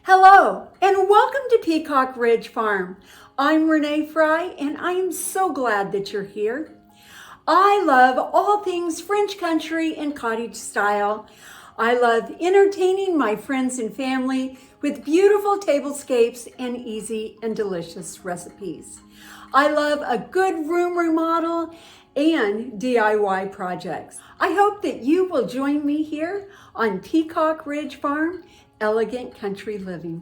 Hello, and welcome to Peacock Ridge Farm. I'm Renee Fry, and I am so glad that you're here. I love all things French country and cottage style. I love entertaining my friends and family with beautiful tablescapes and easy and delicious recipes. I love a good room remodel and DIY projects. I hope that you will join me here on Peacock Ridge Farm, Elegant Country Living.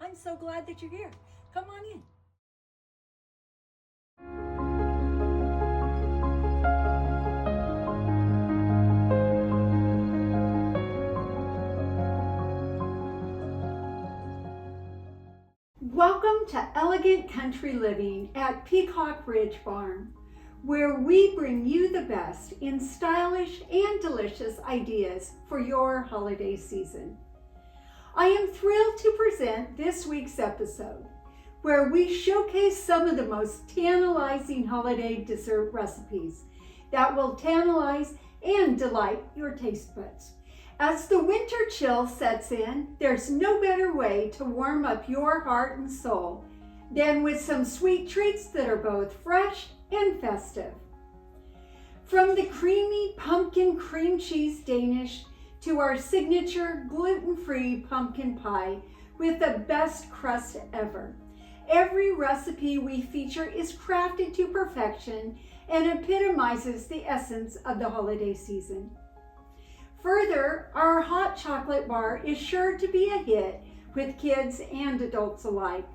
I'm so glad that you're here. Come on in. Welcome to Elegant Country Living at Peacock Ridge Farm, where we bring you the best in stylish and delicious ideas for your holiday season. I am thrilled to present this week's episode, where we showcase some of the most tantalizing holiday dessert recipes that will tantalize and delight your taste buds. As the winter chill sets in, there's no better way to warm up your heart and soul than with some sweet treats that are both fresh and festive. From the creamy pumpkin cream cheese Danish to our signature gluten-free pumpkin pie with the best crust ever. Every recipe we feature is crafted to perfection and epitomizes the essence of the holiday season. Further, our hot chocolate bar is sure to be a hit with kids and adults alike,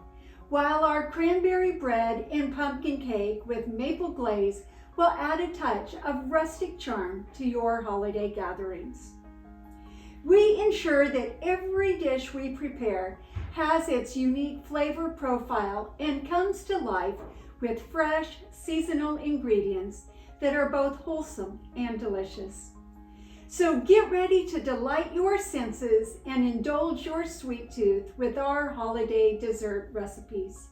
while our cranberry bread and pumpkin cake with maple glaze will add a touch of rustic charm to your holiday gatherings. We ensure that every dish we prepare has its unique flavor profile and comes to life with fresh, seasonal ingredients that are both wholesome and delicious. So get ready to delight your senses and indulge your sweet tooth with our holiday dessert recipes.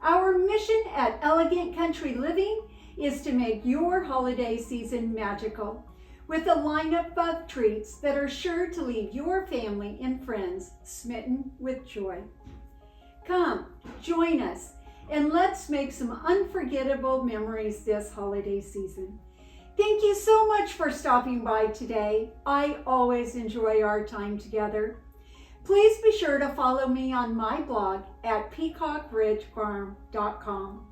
Our mission at Elegant Country Living is to make your holiday season magical, with a lineup of treats that are sure to leave your family and friends smitten with joy. Come, join us, and let's make some unforgettable memories this holiday season. Thank you so much for stopping by today. I always enjoy our time together. Please be sure to follow me on my blog at peacockridgefarm.com,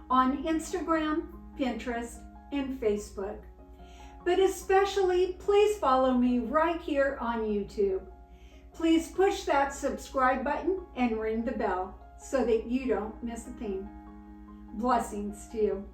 on Instagram, Pinterest, and Facebook. But especially, please follow me right here on YouTube. Please push that subscribe button and ring the bell so that you don't miss a thing. Blessings to you.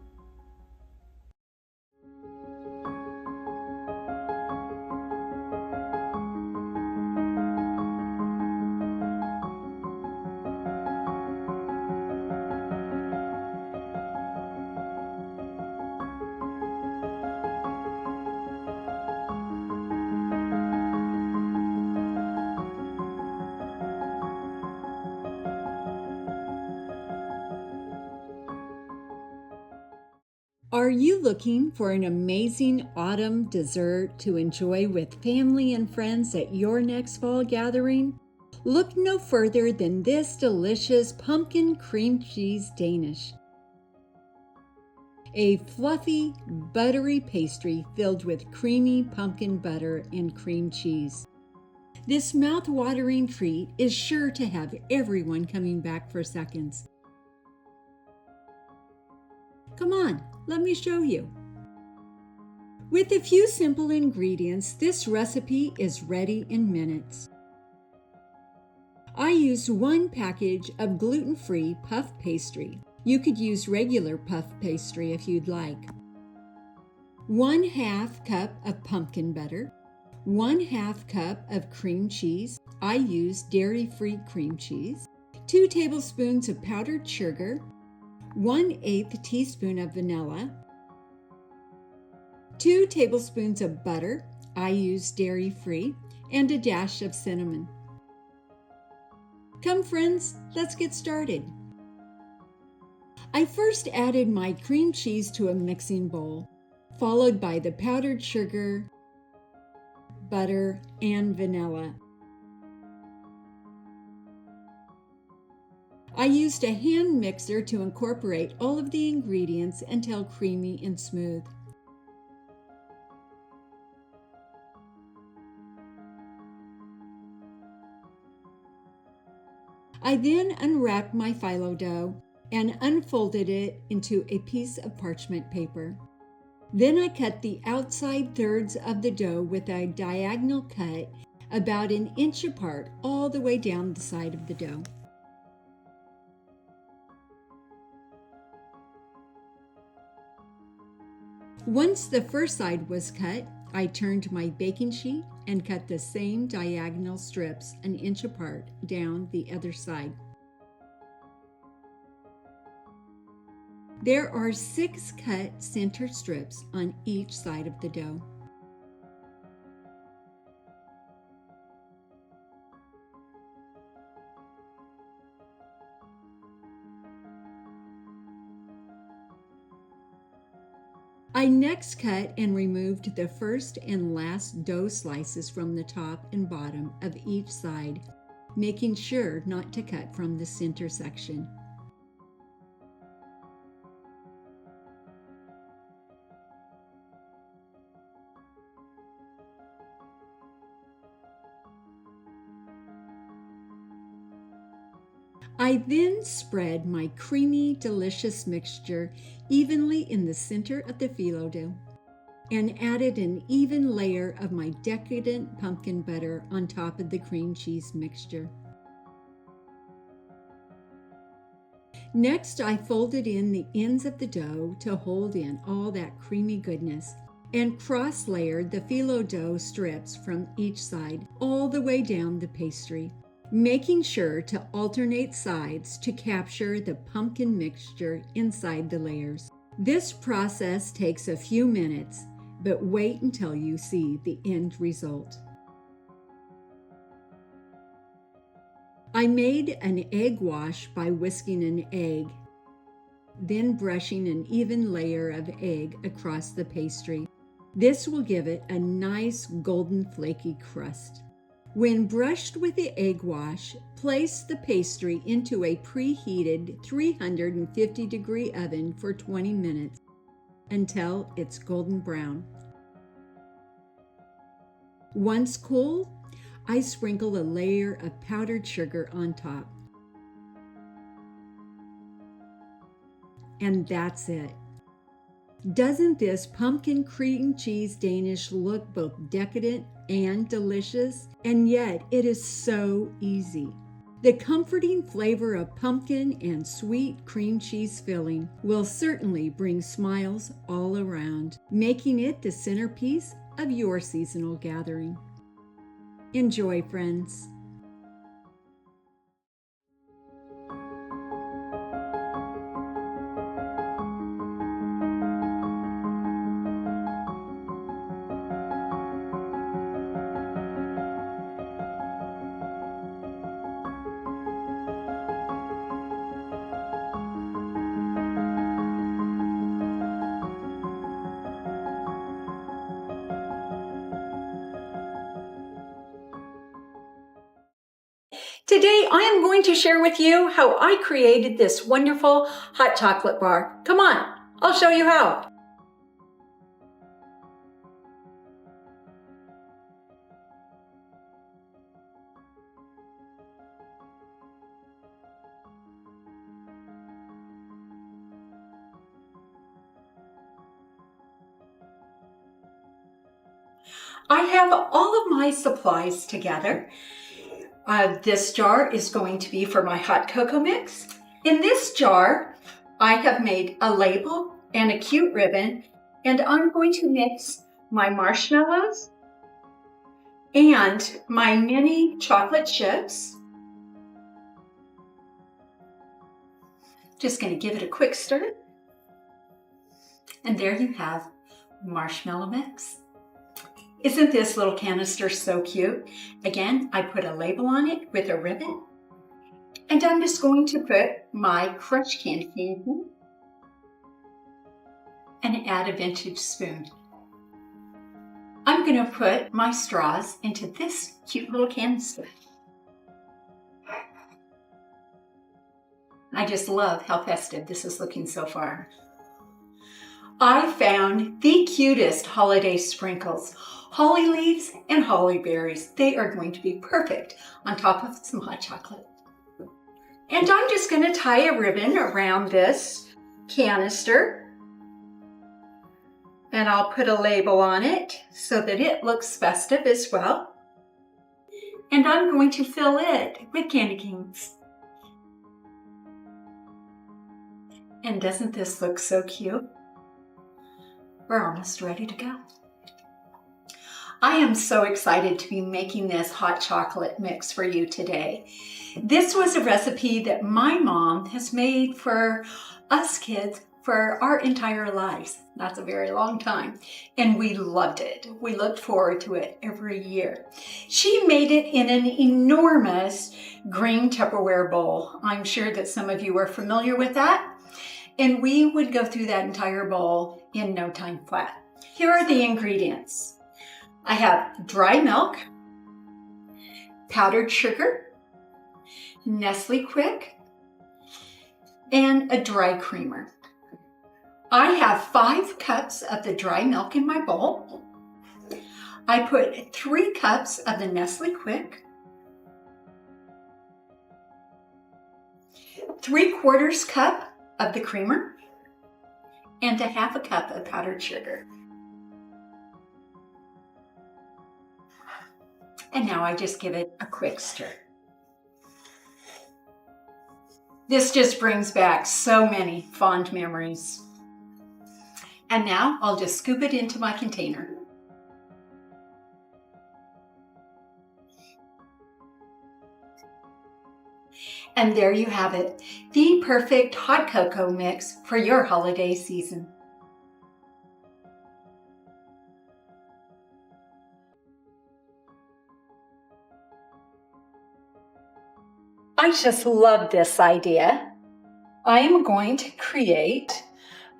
Are you looking for an amazing autumn dessert to enjoy with family and friends at your next fall gathering? Look no further than this delicious pumpkin cream cheese Danish. A fluffy, buttery pastry filled with creamy pumpkin butter and cream cheese. This mouth-watering treat is sure to have everyone coming back for seconds. Come on, let me show you. With a few simple ingredients, this recipe is ready in minutes. I used 1 package of gluten-free puff pastry. You could use regular puff pastry if you'd like. 1/2 cup of pumpkin butter, 1/2 cup of cream cheese. I used dairy-free cream cheese. 2 tablespoons of powdered sugar, 1/8 teaspoon of vanilla, 2 tablespoons of butter. I used dairy-free, and a dash of cinnamon. Come friends, let's get started. I first added my cream cheese to a mixing bowl, followed by the powdered sugar, butter, and vanilla. I used a hand mixer to incorporate all of the ingredients until creamy and smooth. I then unwrapped my phyllo dough and unfolded it into a piece of parchment paper. Then I cut the outside thirds of the dough with a diagonal cut about 1 inch apart all the way down the side of the dough. Once the first side was cut, I turned my baking sheet and cut the same diagonal strips 1 inch apart down the other side. There are 6 cut center strips on each side of the dough. I next cut and removed the first and last dough slices from the top and bottom of each side, making sure not to cut from the center section. I then spread my creamy, delicious mixture evenly in the center of the phyllo dough and added an even layer of my decadent pumpkin butter on top of the cream cheese mixture. Next, I folded in the ends of the dough to hold in all that creamy goodness and cross-layered the phyllo dough strips from each side all the way down the pastry, making sure to alternate sides to capture the pumpkin mixture inside the layers. This process takes a few minutes, but wait until you see the end result. I made an egg wash by whisking an egg, then brushing an even layer of egg across the pastry. This will give it a nice golden flaky crust. When brushed with the egg wash, place the pastry into a preheated 350-degree oven for 20 minutes until it's golden brown. Once cool, I sprinkle a layer of powdered sugar on top. And that's it. Doesn't this pumpkin cream cheese Danish look both decadent and delicious? And yet it is so easy. The comforting flavor of pumpkin and sweet cream cheese filling will certainly bring smiles all around, making it the centerpiece of your seasonal gathering. Enjoy, friends. Today, I am going to share with you how I created this wonderful hot chocolate bar. Come on, I'll show you how. I have all of my supplies together. This jar is going to be for my hot cocoa mix. In this jar, I have made a label and a cute ribbon, and I'm going to mix my marshmallows and my mini chocolate chips. Just going to give it a quick stir. And there you have marshmallow mix. Isn't this little canister so cute? Again, I put a label on it with a ribbon. And I'm just going to put my crushed candy cane and add a vintage spoon. I'm going to put my straws into this cute little canister. I just love how festive this is looking so far. I found the cutest holiday sprinkles, holly leaves and holly berries. They are going to be perfect on top of some hot chocolate. And I'm just going to tie a ribbon around this canister. And I'll put a label on it so that it looks festive as well. And I'm going to fill it with candy canes. And doesn't this look so cute? We're almost ready to go. I am so excited to be making this hot chocolate mix for you today. This was a recipe that my mom has made for us kids for our entire lives. That's a very long time. And we loved it. We looked forward to it every year. She made it in an enormous green Tupperware bowl. I'm sure that some of you are familiar with that. And we would go through that entire bowl in no time flat. Here are the ingredients. I have dry milk, powdered sugar, Nestle Quick, and a dry creamer. I have 5 cups of the dry milk in my bowl. I put 3 cups of the Nestle Quick, 3/4 cup of the creamer, and a 1/2 cup of powdered sugar. And now I just give it a quick stir. This just brings back so many fond memories. And now I'll just scoop it into my container. And there you have it, the perfect hot cocoa mix for your holiday season. I just love this idea. I am going to create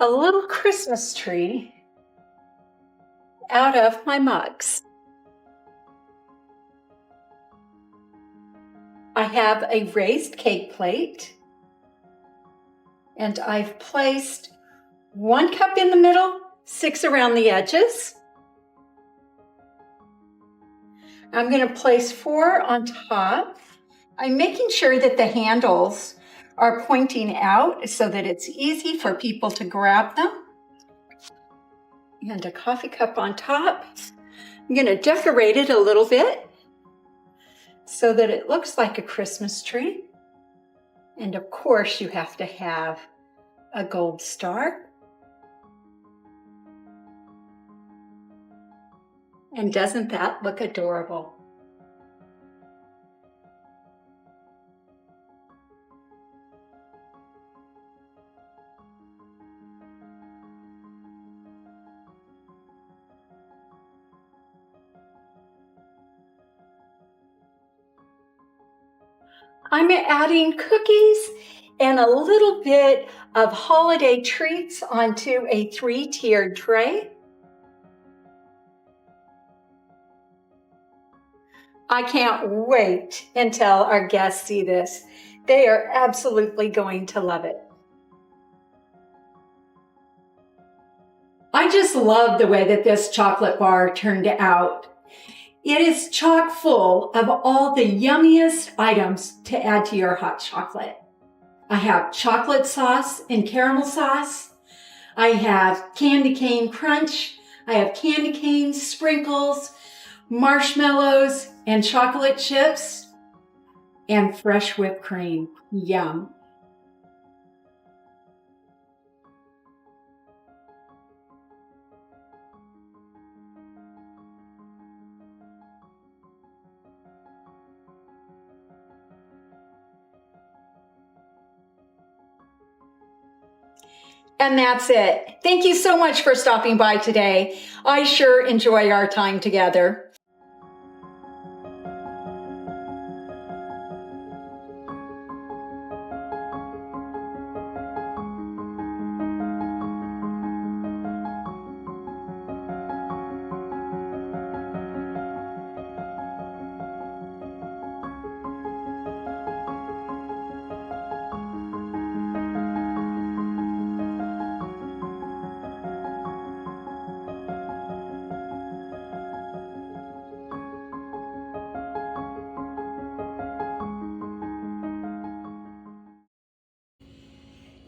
a little Christmas tree out of my mugs. I have a raised cake plate, and I've placed 1 cup in the middle, 6 around the edges. I'm going to place 4 on top. I'm making sure that the handles are pointing out so that it's easy for people to grab them. And a coffee cup on top. I'm going to decorate it a little bit so that it looks like a Christmas tree. And of course, you have to have a gold star. And doesn't that look adorable? I'm adding cookies and a little bit of holiday treats onto a 3-tiered tray. I can't wait until our guests see this. They are absolutely going to love it. I just love the way that this chocolate bar turned out. It is chock full of all the yummiest items to add to your hot chocolate. I have chocolate sauce and caramel sauce. I have candy cane crunch. I have candy cane sprinkles. marshmallows and chocolate chips, and fresh whipped cream. Yum. And that's it. Thank you so much for stopping by today. I sure enjoy our time together.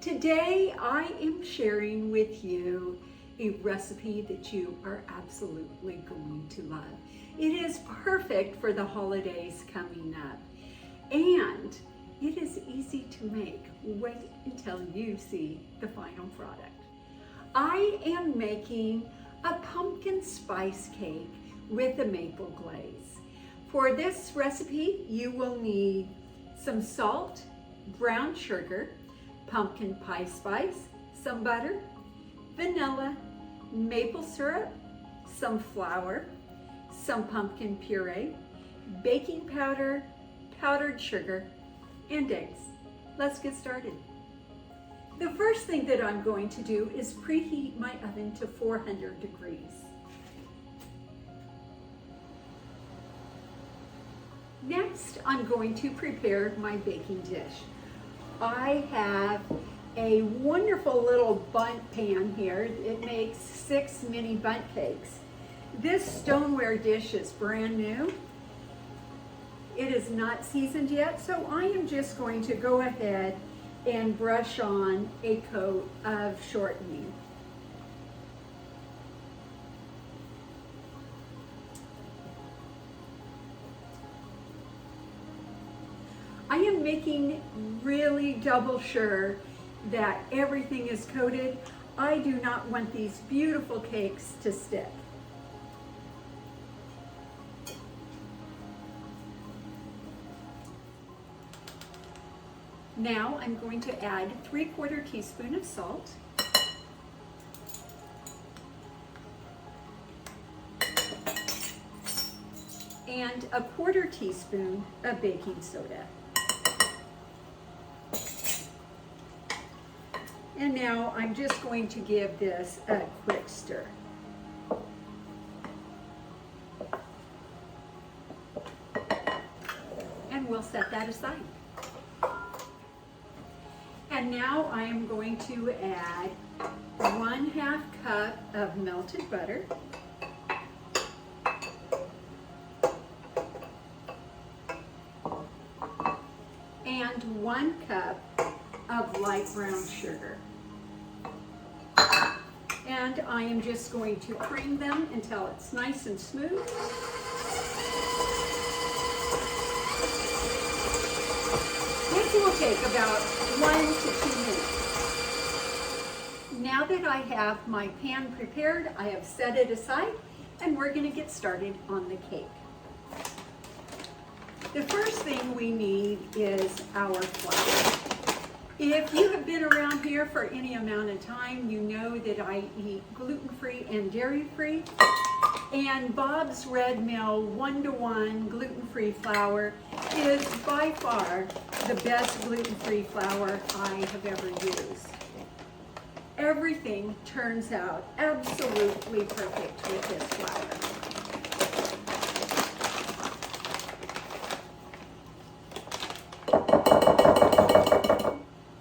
Today I am sharing with you a recipe that you are absolutely going to love. It is perfect for the holidays coming up, and it is easy to make. Wait until you see the final product. I am making a pumpkin spice cake with a maple glaze. For this recipe, you will need some salt, brown sugar, pumpkin pie spice, some butter, vanilla, maple syrup, some flour, some pumpkin puree, baking powder, powdered sugar, and eggs. Let's get started. The first thing that I'm going to do is preheat my oven to 400 degrees. Next, I'm going to prepare my baking dish. I have a wonderful little bundt pan here. It makes 6 mini bundt cakes. This stoneware dish is brand new. It is not seasoned yet, so I am just going to go ahead and brush on a coat of shortening. I am making really double sure that everything is coated. I do not want these beautiful cakes to stick. Now I'm going to add 3/4 teaspoon of salt, and a 1/4 teaspoon of baking soda. And now I'm just going to give this a quick stir. And we'll set that aside. And now I am going to add 1/2 cup of melted butter, and 1 cup of light brown sugar. And I am just going to cream them until it's nice and smooth. This will take about 1 to 2 minutes. Now that I have my pan prepared, I have set it aside, and we're going to get started on the cake. The first thing we need is our flour. If you have been around here for any amount of time, you know that I eat gluten-free and dairy-free. And Bob's Red Mill 1-to-1 gluten-free flour is by far the best gluten-free flour I have ever used. Everything turns out absolutely perfect with this flour.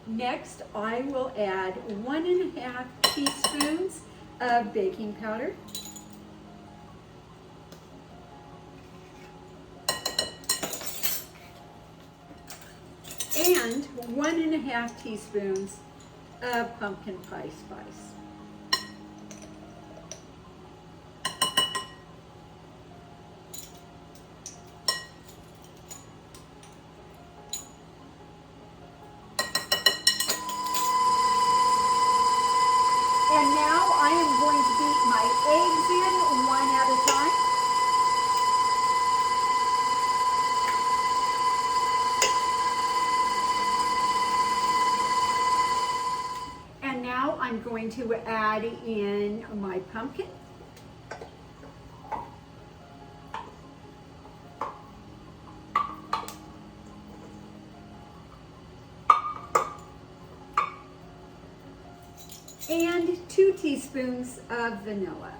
Next, I will add 1½ teaspoons of baking powder, and 1½ teaspoons of pumpkin pie spice. And now I am going to beat my eggs in one at a time. And now I'm going to add in my pumpkin. And 2 teaspoons of vanilla.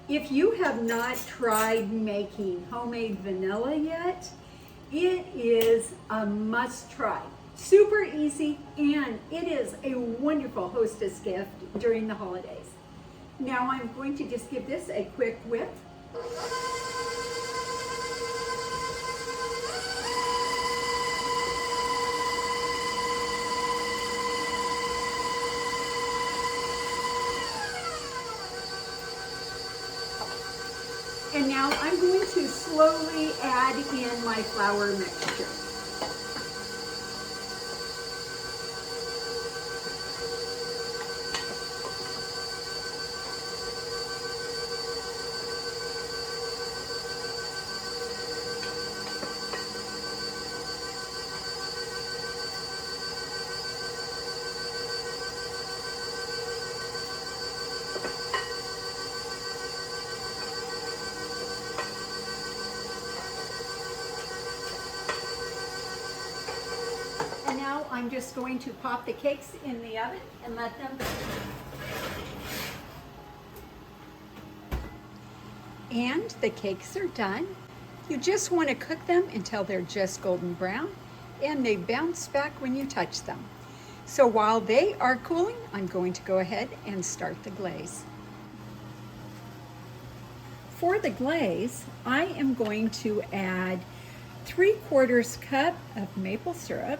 If you have not tried making homemade vanilla yet, it is a must try. Super easy, and it is a wonderful hostess gift during the holidays. Now I'm going to just give this a quick whip. And now I'm going to slowly add in my flour mixture. Now I'm just going to pop the cakes in the oven and let them bake. And the cakes are done. You just want to cook them until they're just golden brown and they bounce back when you touch them. So while they are cooling, I'm going to go ahead and start the glaze. For the glaze, I am going to add 3/4 cup of maple syrup,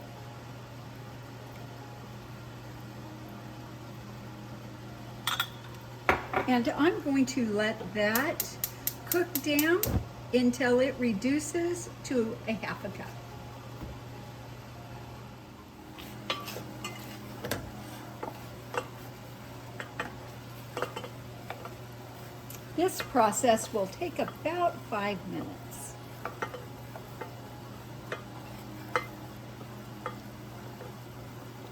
and I'm going to let that cook down until it reduces to a 1/2 cup. This process will take about 5 minutes.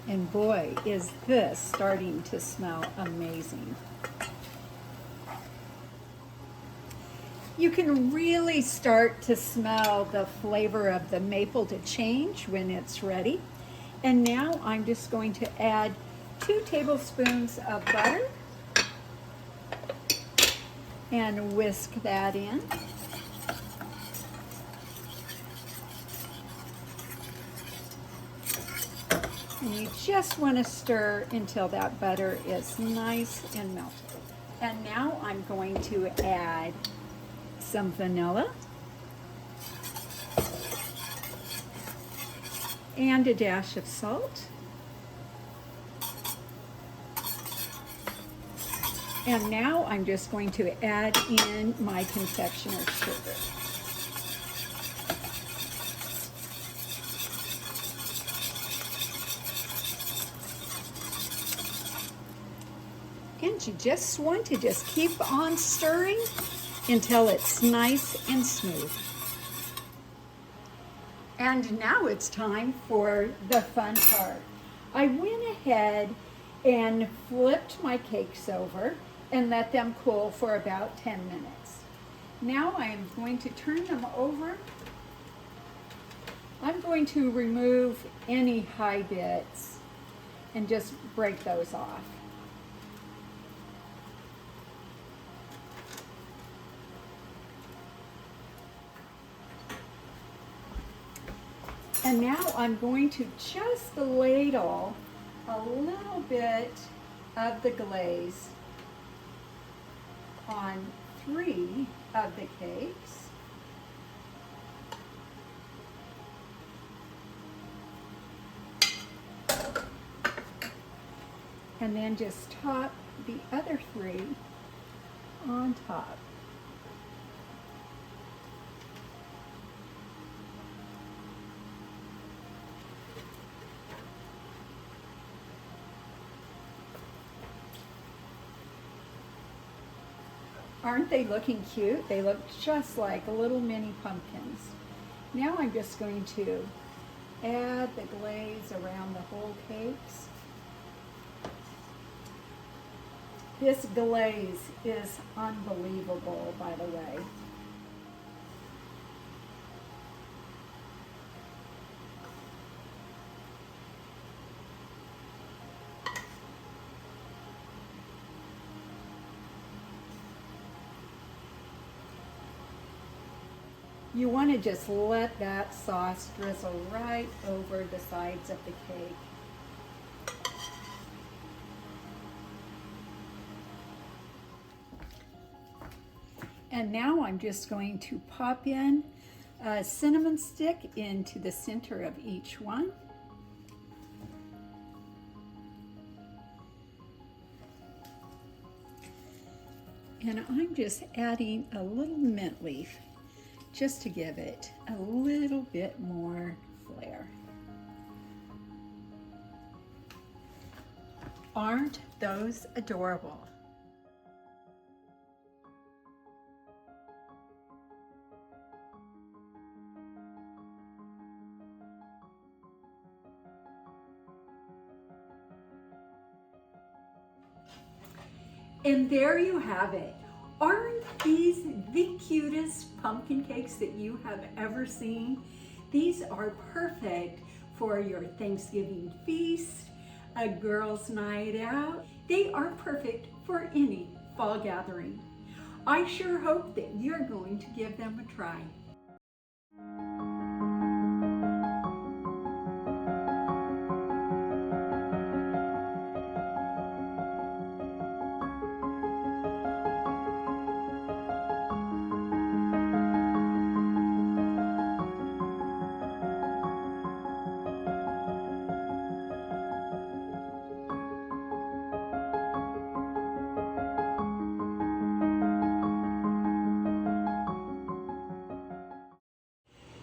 And boy, is this starting to smell amazing. You can really start to smell the flavor of the maple to change when it's ready. And now I'm just going to add 2 tablespoons of butter and whisk that in. And you just want to stir until that butter is nice and melted. And now I'm going to add some vanilla and a dash of salt. And now I'm just going to add in my confectioner's sugar. And you just want to just keep on stirring until it's nice and smooth. And now it's time for the fun part. I went ahead and flipped my cakes over and let them cool for about 10 minutes. Now I am going to turn them over. I'm going to remove any high bits and just break those off. And now I'm going to just ladle a little bit of the glaze on 3 of the cakes. And then just top the other 3 on top. Aren't they looking cute? They look just like little mini pumpkins. Now I'm just going to add the glaze around the whole cakes. This glaze is unbelievable, by the way. You want to just let that sauce drizzle right over the sides of the cake. And now I'm just going to pop in a cinnamon stick into the center of each one. And I'm just adding a little mint leaf just to give it a little bit more flair. Aren't those adorable? And there you have it. Aren't these the cutest pumpkin cakes that you have ever seen? These are perfect for your Thanksgiving feast, a girls' night out. They are perfect for any fall gathering. I sure hope that you're going to give them a try.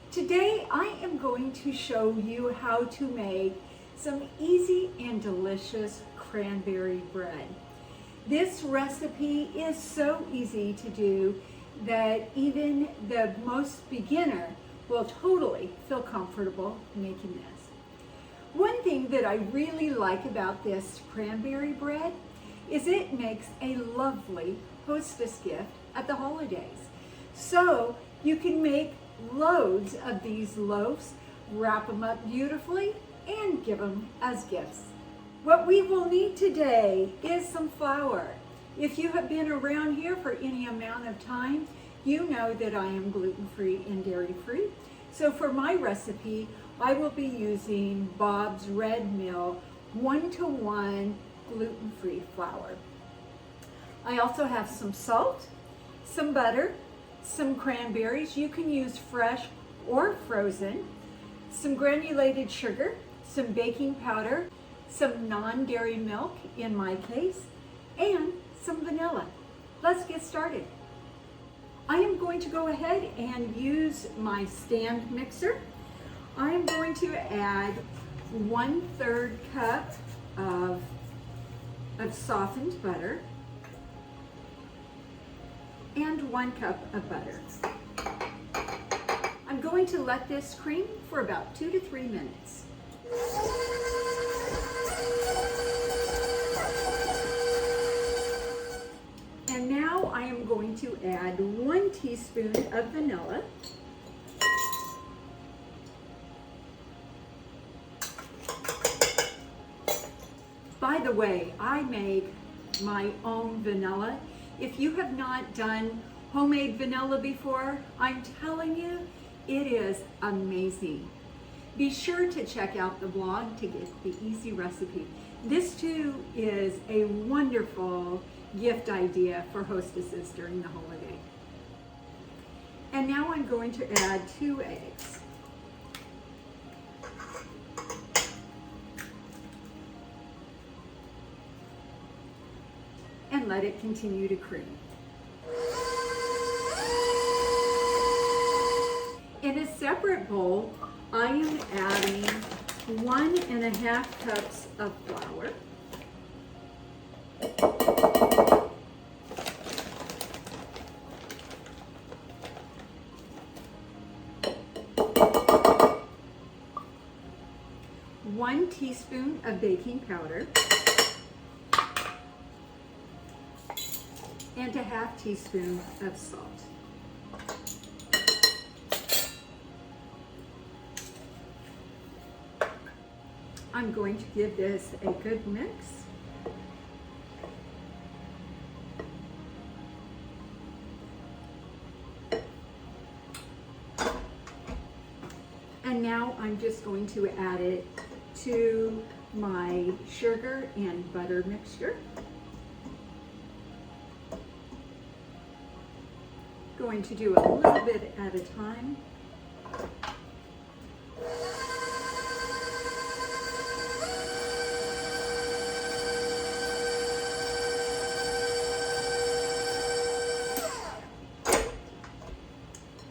Today I am going to show you how to make some easy and delicious cranberry bread. This recipe is so easy to do that even the most beginner will totally feel comfortable making this. One thing that I really like about this cranberry bread is it makes a lovely hostess gift at the holidays. So you can make loads of these loaves, wrap them up beautifully, and give them as gifts. What we will need today is some flour. If you have been around here for any amount of time, you know that I am gluten-free and dairy-free. So for my recipe, I will be using Bob's Red Mill 1-to-1 gluten-free flour. I also have some salt, some butter, some cranberries. You can use fresh or frozen, some granulated sugar, some baking powder, some non-dairy milk in my case, and some vanilla. Let's get started. I am going to go ahead and use my stand mixer. I am going to add 1/3 cup of softened butter and 1 cup of butter. I'm going to let this cream for about 2 to 3 minutes. And now I am going to add 1 teaspoon of vanilla. By the way, I make my own vanilla. If you have not done homemade vanilla before, I'm telling you, it is amazing. Be sure to check out the blog to get the easy recipe. This too is a wonderful gift idea for hostesses during the holiday. And now I'm going to add 2 eggs. And let it continue to cream. In a separate bowl, I am adding 1.5 cups of flour, 1 teaspoon of baking powder, and a 1/2 teaspoon of salt. I'm going to give this a good mix. And now I'm just going to add it to my sugar and butter mixture. Going to do a little bit at a time.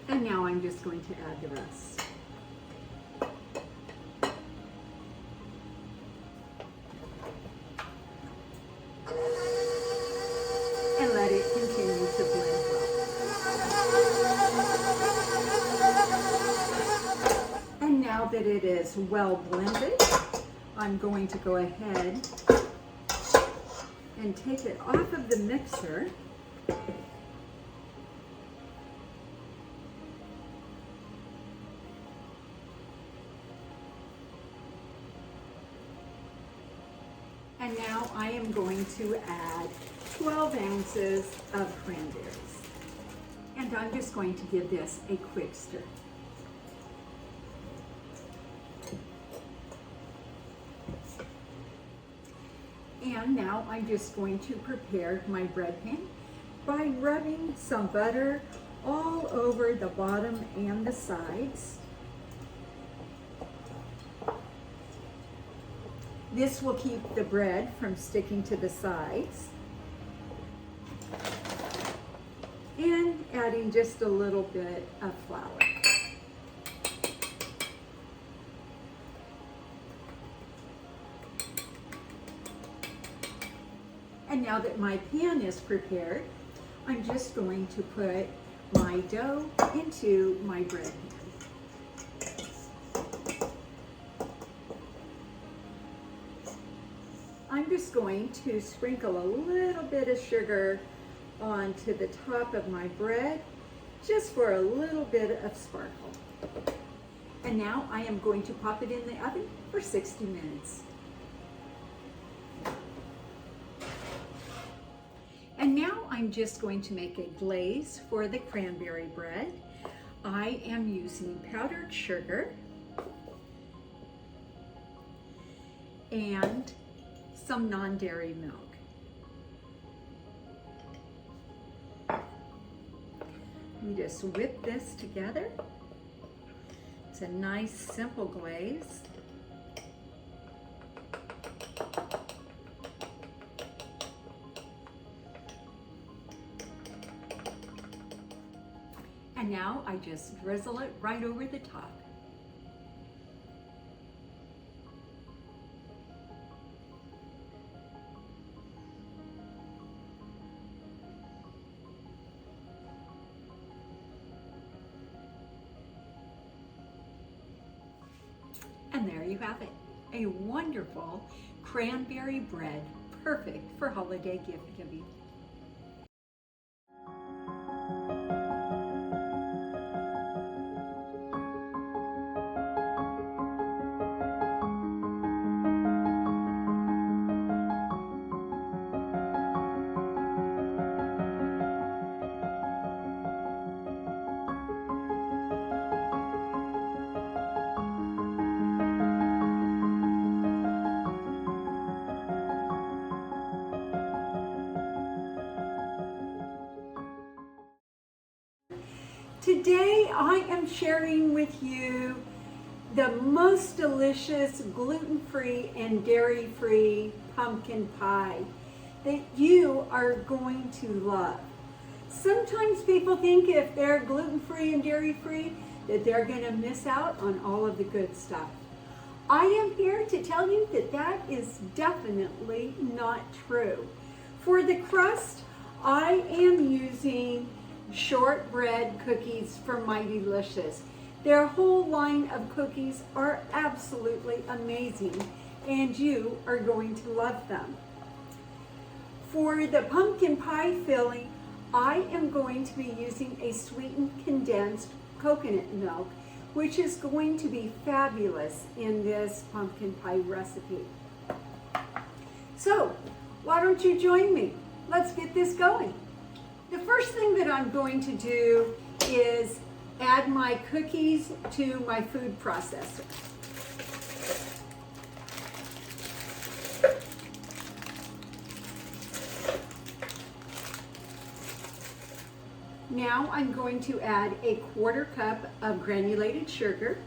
And now I'm just going to add the rest. And let it continue to blend well. And now that it is well blended, I'm going to go ahead and take it off of the mixer. And now I am going to add 12 ounces of cranberries. And I'm just going to give this a quick stir. And now I'm just going to prepare my bread pan by rubbing some butter all over the bottom and the sides. This will keep the bread from sticking to the sides. And adding just a little bit of flour. And now that my pan is prepared, I'm just going to put my dough into my bread pan. I'm just going to sprinkle a little bit of sugar onto the top of my bread, just for a little bit of sparkle. And now I am going to pop it in the oven for 60 minutes. And now I'm just going to make a glaze for the cranberry bread. I am using powdered sugar and some non-dairy milk. You just whip this together. It's a nice, simple glaze. And now I just drizzle it right over the top. And there you have it, a wonderful cranberry bread, perfect for holiday gift giving. Today I am sharing with you the most delicious gluten-free and dairy-free pumpkin pie that you are going to love. Sometimes people think if they're gluten-free and dairy-free that they're going to miss out on all of the good stuff. I am here to tell you that that is definitely not true. For the crust, I am using shortbread cookies from Mighty Delicious. Their whole line of cookies are absolutely amazing, and you are going to love them. For the pumpkin pie filling, I am going to be using a sweetened condensed coconut milk, which is going to be fabulous in this pumpkin pie recipe. So, why don't you join me? Let's get this going. The first thing that I'm going to do is add my cookies to my food processor. Now I'm going to add a 1/4 cup of granulated sugar,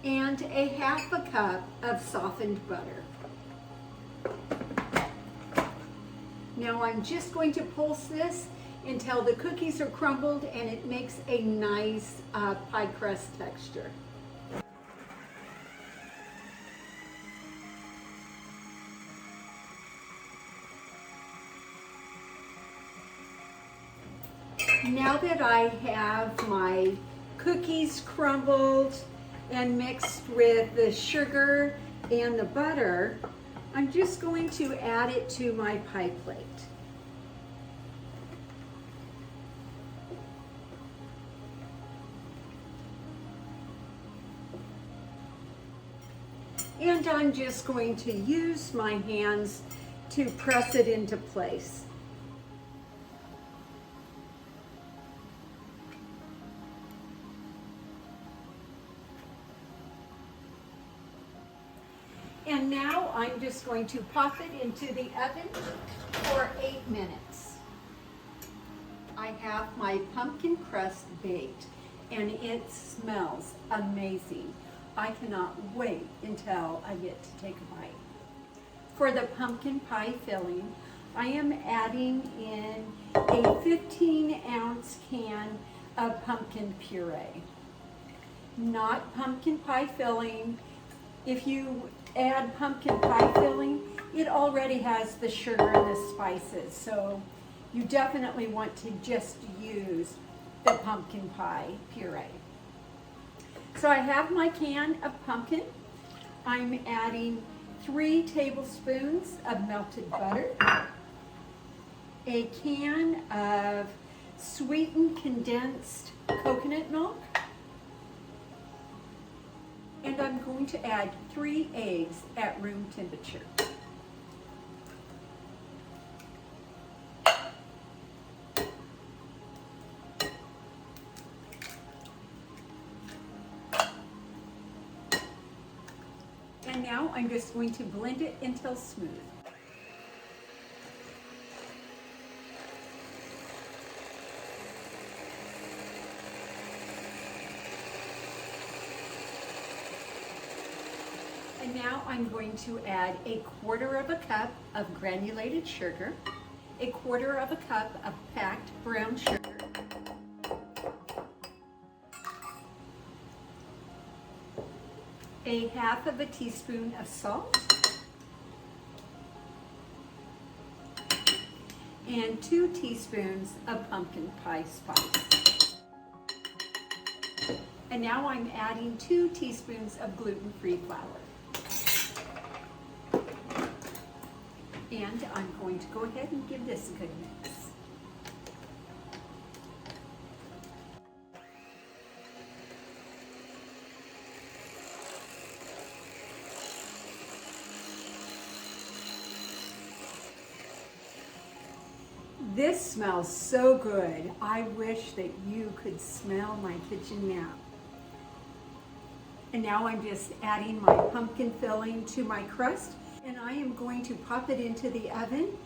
and a 1/2 cup of softened butter. Now I'm just going to pulse this until the cookies are crumbled and it makes a nice pie crust texture. Now that I have my cookies crumbled and mixed with the sugar and the butter, I'm just going to add it to my pie plate. And I'm just going to use my hands to press it into place. And now I'm just going to pop it into the oven for 8 minutes. I have my pumpkin crust baked and it smells amazing. I cannot wait until I get to take a bite. For the pumpkin pie filling, I am adding in a 15-ounce can of pumpkin puree. Not pumpkin pie filling. If you add pumpkin pie filling, it already has the sugar and the spices, so you definitely want to just use the pumpkin pie puree. So I have my can of pumpkin. I'm adding 3 tablespoons of melted butter, a can of sweetened condensed coconut milk, and I'm going to add 3 eggs at room temperature. And now I'm just going to blend it until smooth. And now I'm going to add a 1/4 cup of granulated sugar, a 1/4 cup of packed brown sugar, a 1/2 teaspoon of salt, and 2 teaspoons of pumpkin pie spice. And now I'm adding 2 teaspoons of gluten-free flour. And I'm going to go ahead and give this a good mix. This smells so good. I wish that you could smell my kitchen now. And now I'm just adding my pumpkin filling to my crust, and I am going to pop it into the oven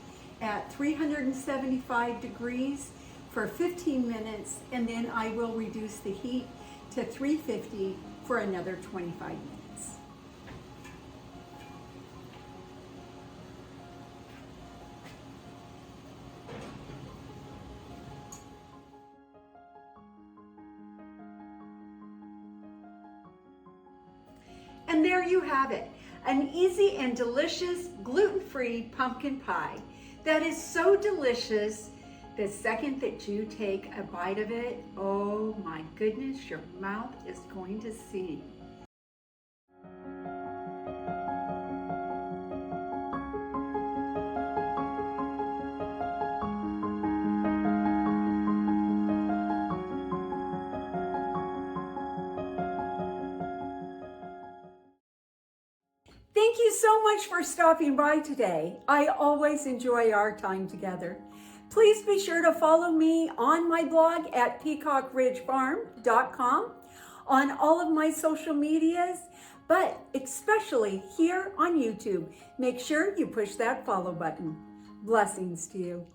at 375 degrees for 15 minutes, and then I will reduce the heat to 350 for another 25 minutes. And there you have it, an easy and delicious gluten-free pumpkin pie that is so delicious. The second that you take a bite of it, oh my goodness, your mouth is going to sing. Thank you so much for stopping by today. I always enjoy our time together. Please be sure to follow me on my blog at peacockridgefarm.com, on all of my social medias, but especially here on YouTube. Make sure you push that follow button. Blessings to you.